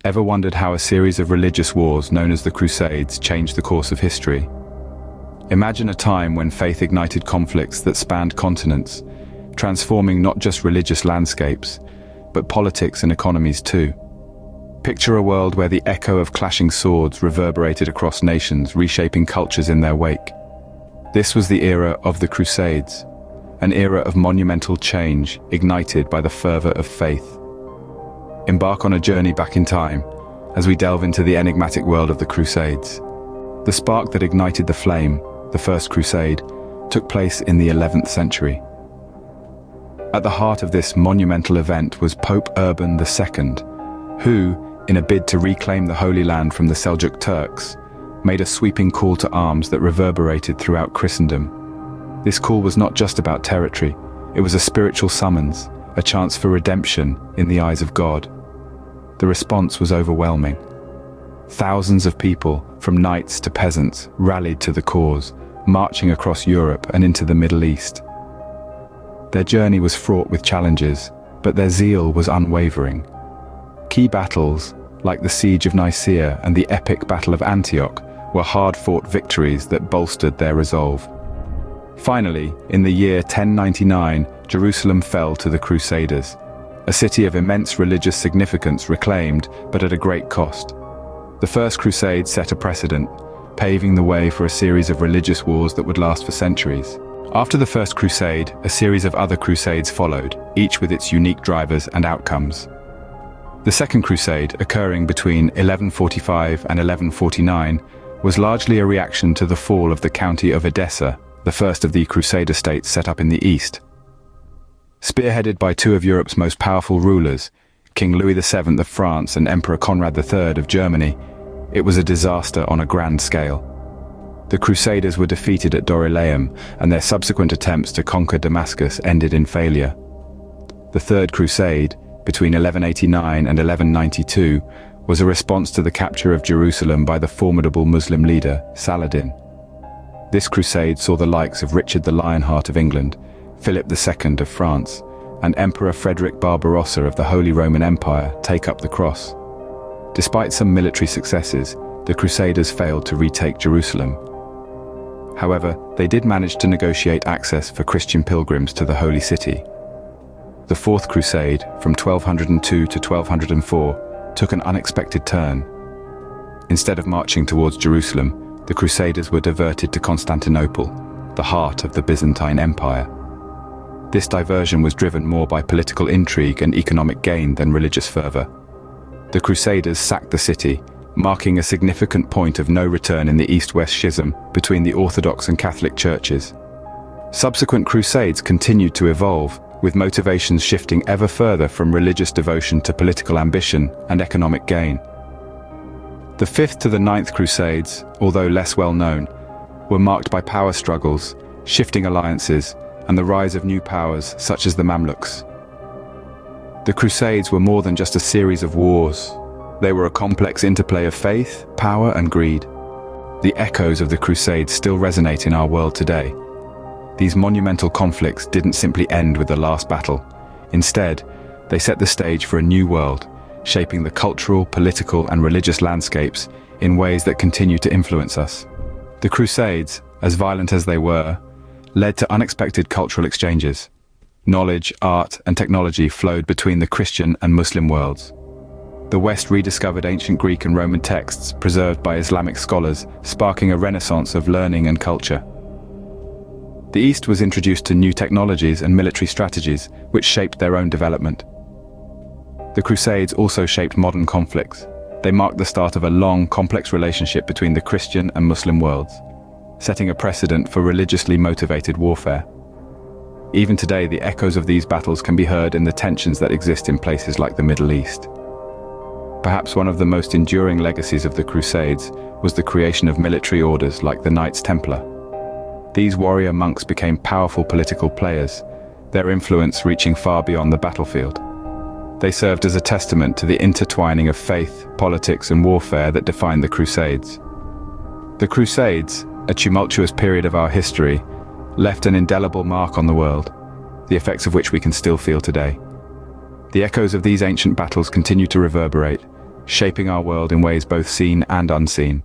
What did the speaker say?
Ever wondered how a series of religious wars known as the Crusades changed the course of history? Imagine a time when faith ignited conflicts that spanned continents, transforming not just religious landscapes, but politics and economies too. Picture a world where the echo of clashing swords reverberated across nations, reshaping cultures in their wake. This was the era of the Crusades, an era of monumental change ignited by the fervor of faith. Embark on a journey back in time as we delve into the enigmatic world of the Crusades. The spark that ignited the flame, the First Crusade, took place in the 11th century. At the heart of this monumental event was Pope Urban II, who, in a bid to reclaim the Holy Land from the Seljuk Turks, made a sweeping call to arms that reverberated throughout Christendom. This call was not just about territory, it was a spiritual summons, a chance for redemption in the eyes of God. The response was overwhelming. Thousands of people, from knights to peasants, rallied to the cause, marching across Europe and into the Middle East. Their journey was fraught with challenges, but their zeal was unwavering. Key battles, like the Siege of Nicaea and the epic Battle of Antioch, were hard-fought victories that bolstered their resolve. Finally, in the year 1099, Jerusalem fell to the Crusaders, a city of immense religious significance reclaimed, but at a great cost. The First Crusade set a precedent, paving the way for a series of religious wars that would last for centuries. After the First Crusade, a series of other crusades followed, each with its unique drivers and outcomes. The Second Crusade, occurring between 1145 and 1149, was largely a reaction to the fall of the county of Edessa, the first of the Crusader states set up in the east. Spearheaded by two of Europe's most powerful rulers, King Louis VII of France and Emperor Conrad III of Germany, it was a disaster on a grand scale. The Crusaders were defeated at Dorylaeum, and their subsequent attempts to conquer Damascus ended in failure. The Third Crusade, between 1189 and 1192, was a response to the capture of Jerusalem by the formidable Muslim leader, Saladin. This crusade saw the likes of Richard the Lionheart of England, Philip II of France, and Emperor Frederick Barbarossa of the Holy Roman Empire take up the cross. Despite some military successes, the Crusaders failed to retake Jerusalem. However, they did manage to negotiate access for Christian pilgrims to the Holy City. The Fourth Crusade, from 1202 to 1204, took an unexpected turn. Instead of marching towards Jerusalem, the Crusaders were diverted to Constantinople, the heart of the Byzantine Empire. This diversion was driven more by political intrigue and economic gain than religious fervor. The Crusaders sacked the city, marking a significant point of no return in the East-West schism between the Orthodox and Catholic churches. Subsequent crusades continued to evolve, with motivations shifting ever further from religious devotion to political ambition and economic gain. The Fifth to the Ninth Crusades, although less well known, were marked by power struggles, shifting alliances, and the rise of new powers such as the Mamluks. The Crusades were more than just a series of wars. They were a complex interplay of faith, power, and greed. The echoes of the Crusades still resonate in our world today. These monumental conflicts didn't simply end with the last battle. Instead, they set the stage for a new world, shaping the cultural, political, and religious landscapes in ways that continue to influence us. The Crusades, as violent as they were, led to unexpected cultural exchanges. Knowledge, art, and technology flowed between the Christian and Muslim worlds. The West rediscovered ancient Greek and Roman texts preserved by Islamic scholars, sparking a renaissance of learning and culture. The East was introduced to new technologies and military strategies, which shaped their own development. The Crusades also shaped modern conflicts. They marked the start of a long, complex relationship between the Christian and Muslim worlds, setting a precedent for religiously motivated warfare. Even today, the echoes of these battles can be heard in the tensions that exist in places like the Middle East. Perhaps one of the most enduring legacies of the Crusades was the creation of military orders like the Knights Templar. These warrior monks became powerful political players, their influence reaching far beyond the battlefield. They served as a testament to the intertwining of faith, politics, and warfare that defined the Crusades. The Crusades, a tumultuous period of our history, left an indelible mark on the world, the effects of which we can still feel today. The echoes of these ancient battles continue to reverberate, shaping our world in ways both seen and unseen.